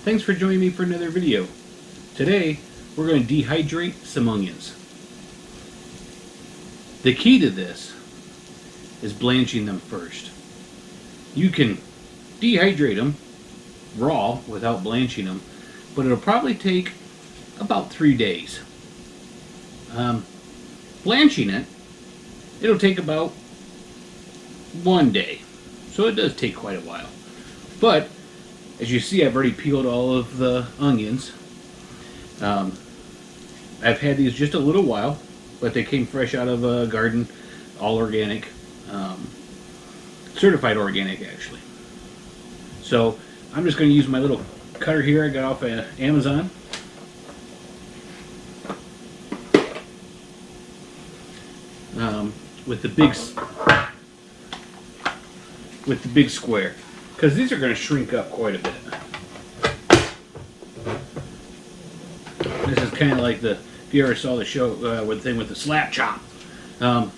Thanks for joining me for another video. Today, we're going to dehydrate some onions. The key to this is blanching them first. You can dehydrate them raw without blanching them, but it'll probably take about 3 days. Blanching it'll take about 1 day. So it does take quite a while. But as you see, I've already peeled all of the onions. I've had these just a little while, but they came fresh out of a garden, all organic, certified organic actually. So I'm just going to use my little cutter here I got off of Amazon. With the big square, because these are going to shrink up quite a bit. This is kind of like if you ever saw the show with the slap chop. Got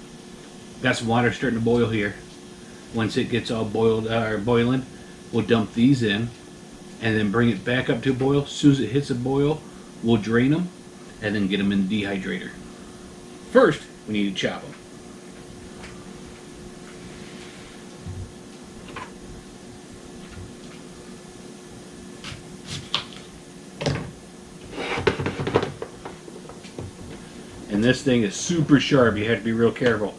some water starting to boil here. Once it gets all boiled or boiling, we'll dump these in and then bring it back up to a boil. As soon as it hits a boil, we'll drain them and then get them in the dehydrator. First, we need to chop them. And this thing is super sharp. You have to be real careful.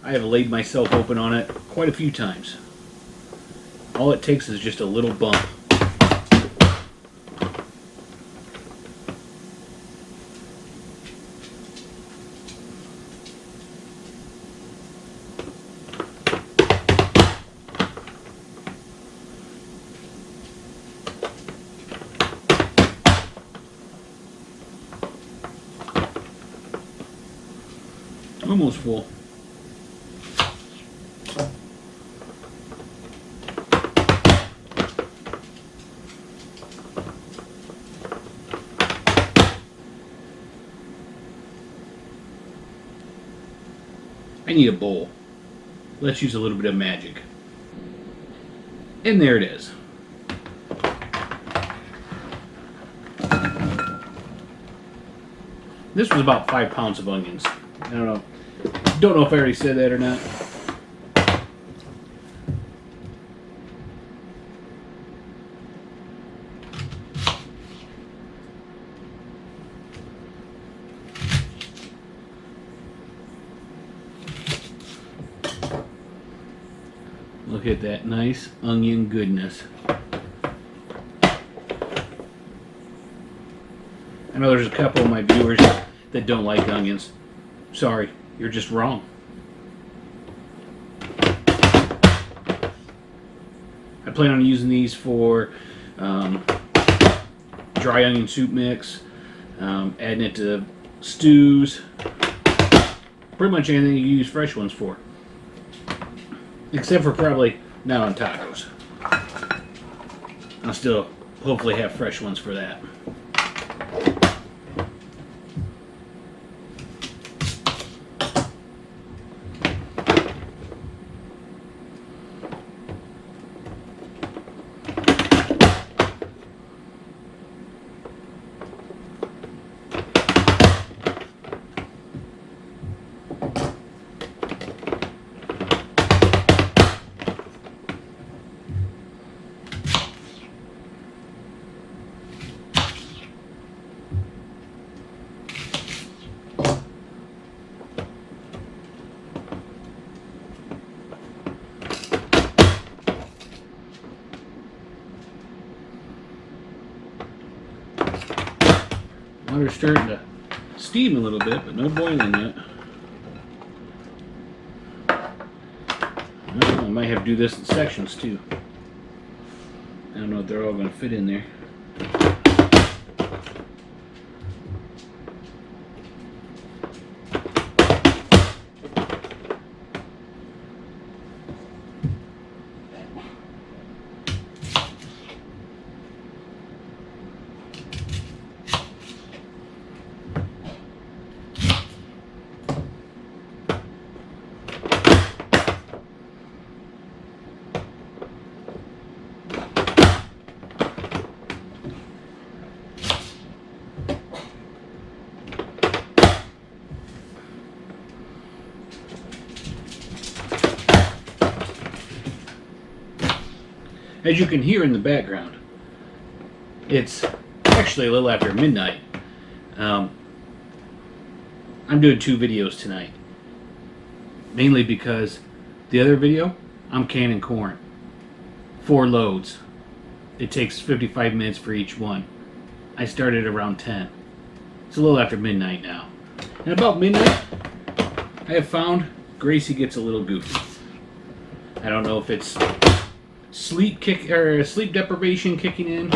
I have laid myself open on it quite a few times. All it takes is just a little bump. Almost full. I need a bowl. Let's use a little bit of magic. And there it is. This was about 5 pounds of onions. I don't know if I already said that or not. Look at that nice onion goodness. I know there's a couple of my viewers that don't like onions. Sorry, you're just wrong. I plan on using these for dry onion soup mix, adding it to stews, pretty much anything you use fresh ones for. Except for probably not on tacos. I'll still hopefully have fresh ones for that. Water's starting to steam a little bit, but no boiling yet. I might have to do this in sections too. I don't know if they're all going to fit in there. As you can hear in the background, it's actually a little after midnight. I'm doing 2 videos tonight. Mainly because the other video, I'm canning corn. 4 loads. It takes 55 minutes for each one. I started around 10. It's a little after midnight now. And about midnight, I have found Gracie gets a little goofy. I don't know if it's sleep deprivation kicking in,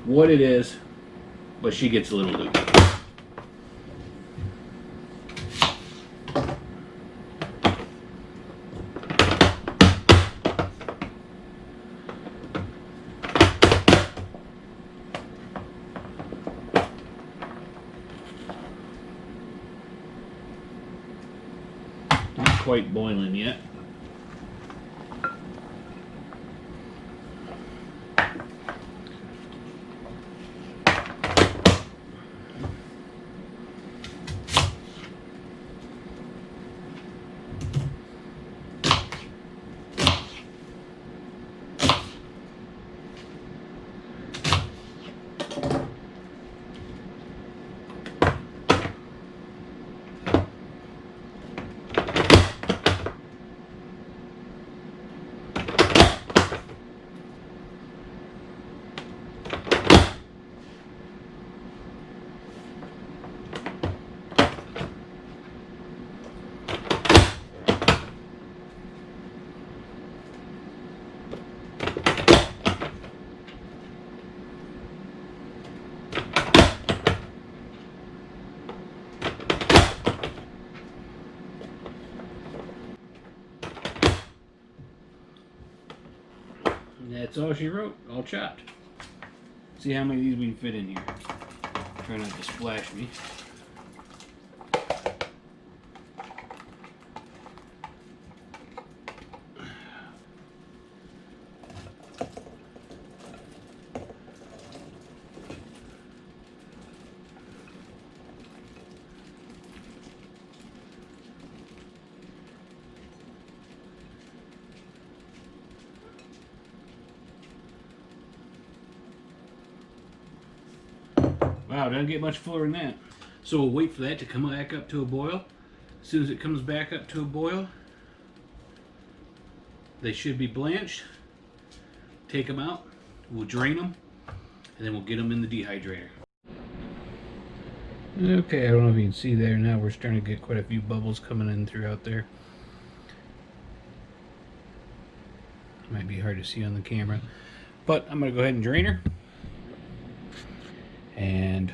what it is, but she gets a little loopy. Not quite boiling yet. And that's all she wrote, all chopped. See how many of these we can fit in here. Try not to splash me. Wow, doesn't get much fuller than that. So we'll wait for that to come back up to a boil. As soon as it comes back up to a boil, they should be blanched. Take them out, we'll drain them, and then we'll get them in the dehydrator. Okay, I don't know if you can see there now, we're starting to get quite a few bubbles coming in throughout there. Might be hard to see on the camera, but I'm going to go ahead and drain her. And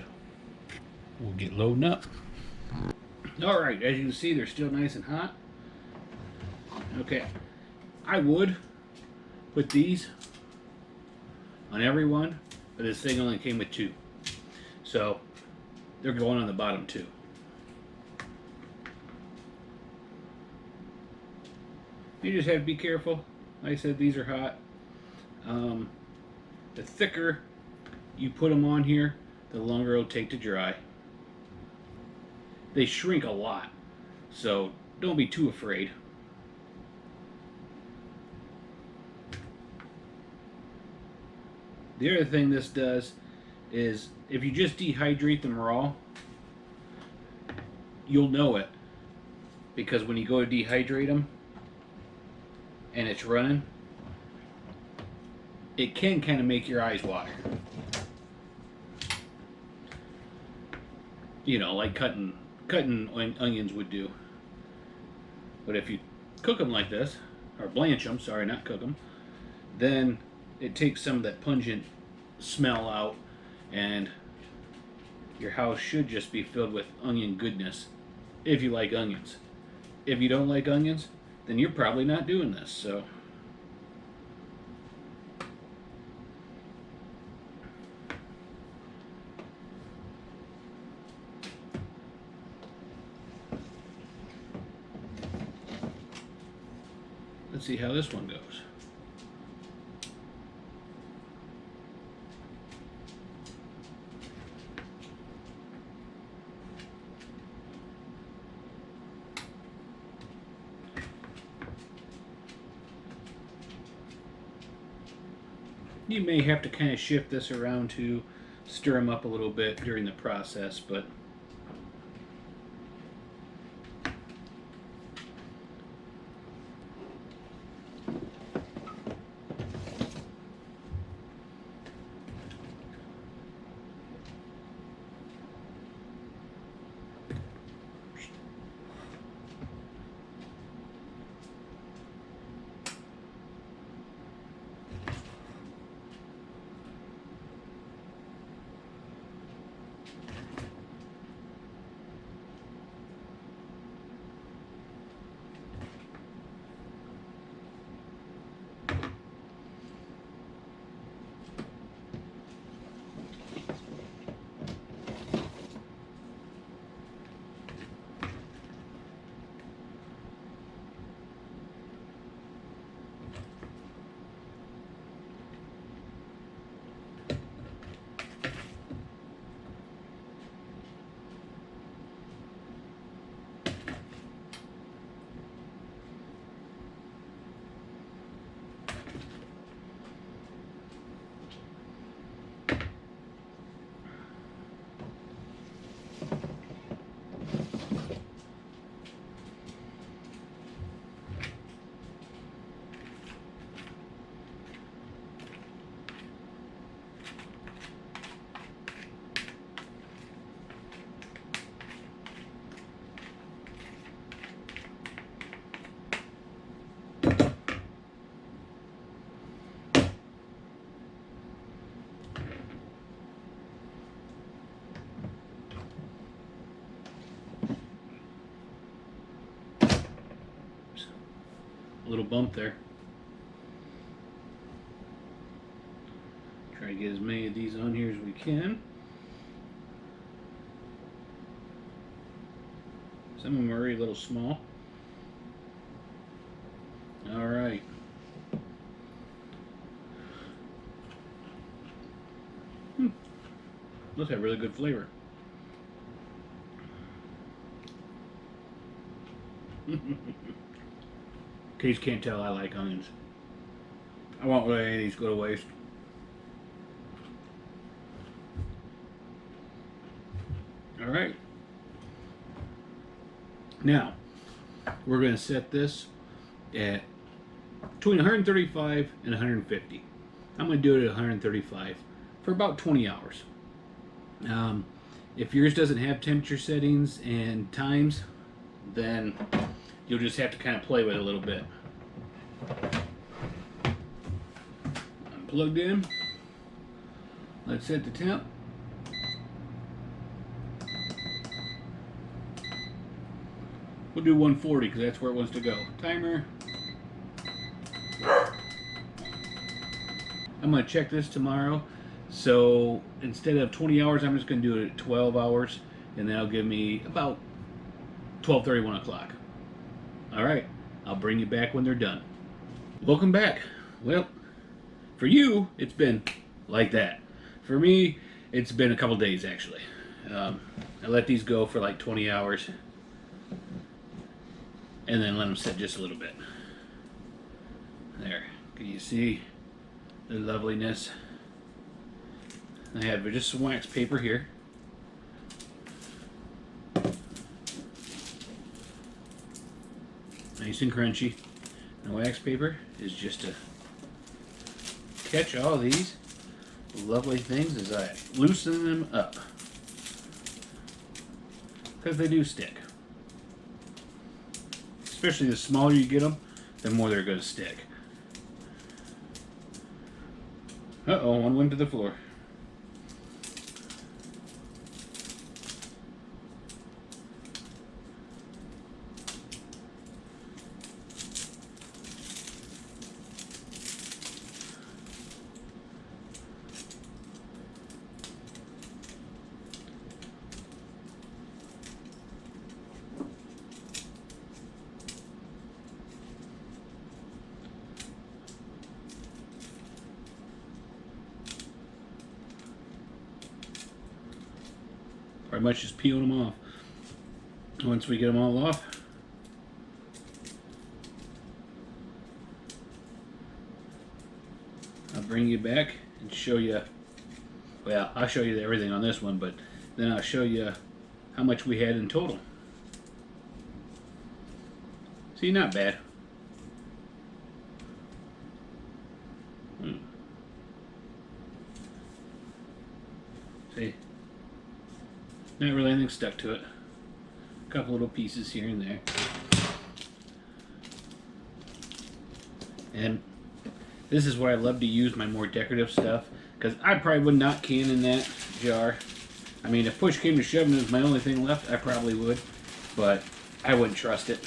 we'll get loading up. Alright, as you can see, they're still nice and hot. Okay, I would put these on every one, but this thing only came with 2. So, they're going on the bottom 2. You just have to be careful. Like I said, these are hot. The thicker you put them on here, the longer it'll take to dry. They shrink a lot, so don't be too afraid. The other thing this does is if you just dehydrate them raw, you'll know it, because when you go to dehydrate them and it's running, it can kind of make your eyes water. You know, like cutting onions would do. But if you cook them like this, or blanch them, sorry, not cook them, then it takes some of that pungent smell out, and your house should just be filled with onion goodness, if you like onions. If you don't like onions, then you're probably not doing this, so. Let's see how this one goes. You may have to kind of shift this around to stir them up a little bit during the process, but a little bump there. Try to get as many of these on here as we can. Some of them are already a little small. All right. Those have really good flavor. In case you can't tell, I like onions. I won't let any of these go to waste. All right. Now, we're going to set this at between 135 and 150. I'm going to do it at 135 for about 20 hours. If yours doesn't have temperature settings and times, then you'll just have to kind of play with it a little bit. I'm plugged in. Let's set the temp. We'll do 140 because that's where it wants to go. Timer. I'm going to check this tomorrow. So instead of 20 hours, I'm just going to do it at 12 hours. And that'll give me about 12:30, 1 o'clock. All right. I'll bring you back when they're done. Welcome back. Well, for you, it's been like that. For me, it's been a couple days actually. I let these go for like 20 hours. And then let them sit just a little bit. There. Can you see the loveliness? I have just some wax paper here. Nice and crunchy. And the wax paper is just to catch all these lovely things as I loosen them up. Because they do stick. Especially the smaller you get them, the more they're going to stick. Uh-oh, one went to the floor. Pretty much just peeling them off. Once we get them all off, I'll bring you back and show you, well, I'll show you everything on this one, but then I'll show you how much we had in total. See, not bad. See, not really anything stuck to it. A couple little pieces here and there. And this is where I love to use my more decorative stuff, because I probably would not can in that jar. I mean, if push came to shove and it was my only thing left, I probably would, but I wouldn't trust it.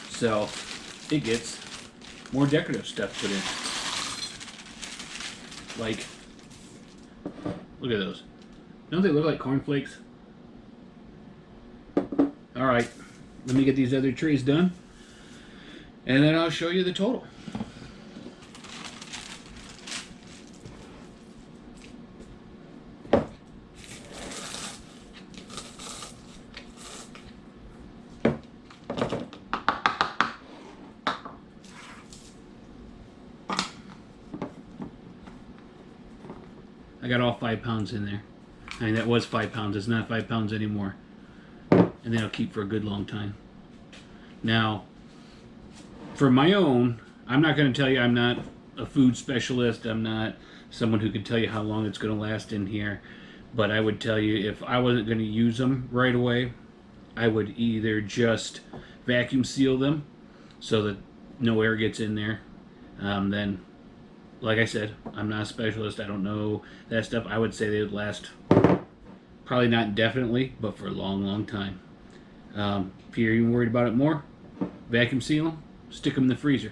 So it gets more decorative stuff put in. Like, look at those. Don't they look like cornflakes? Alright, let me get these other trays done, and then I'll show you the total. I got all 5 pounds in there. I mean, that was 5 pounds. It's not 5 pounds anymore. And that'll keep for a good long time. Now, for my own, I'm not going to tell you, I'm not a food specialist. I'm not someone who can tell you how long it's going to last in here. But I would tell you, if I wasn't going to use them right away, I would either just vacuum seal them so that no air gets in there. Then, like I said, I'm not a specialist. I don't know that stuff. I would say they would last probably not indefinitely, but for a long, long time. If you're even worried about it more, vacuum seal them, stick them in the freezer.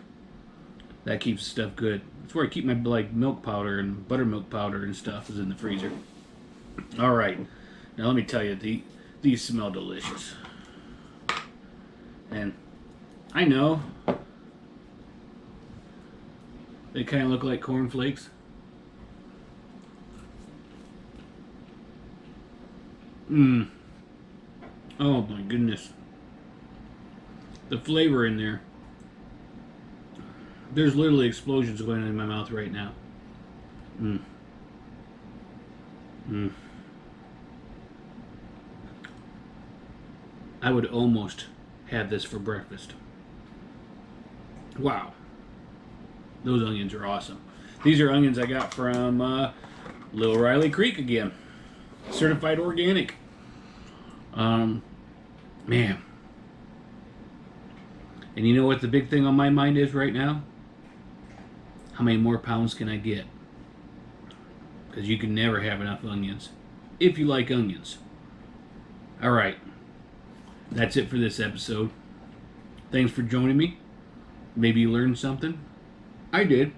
That keeps stuff good. That's where I keep my milk powder and buttermilk powder and stuff, is in the freezer. All right, now let me tell you, these smell delicious. And I know they kind of look like cornflakes. Oh my goodness. The flavor in there. There's literally explosions going on in my mouth right now. I would almost have this for breakfast. Wow. Those onions are awesome. These are onions I got from Little Riley Creek again. Certified organic. Man. And you know what the big thing on my mind is right now? How many more pounds can I get? Because you can never have enough onions. If you like onions. Alright. That's it for this episode. Thanks for joining me. Maybe you learned something. I did.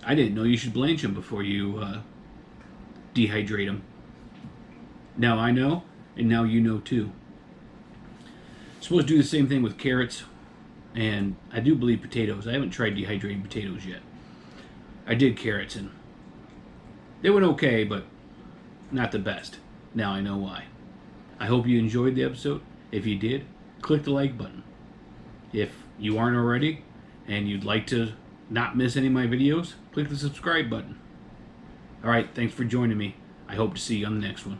I didn't know you should blanch them before you dehydrate them. Now I know, and now you know too. Supposed to do the same thing with carrots, and I do believe potatoes. I haven't tried dehydrating potatoes yet. I did carrots, and they went okay, but not the best. Now I know why. I hope you enjoyed the episode. If you did, click the like button. If you aren't already, and you'd like to not miss any of my videos, click the subscribe button. Alright, thanks for joining me. I hope to see you on the next one.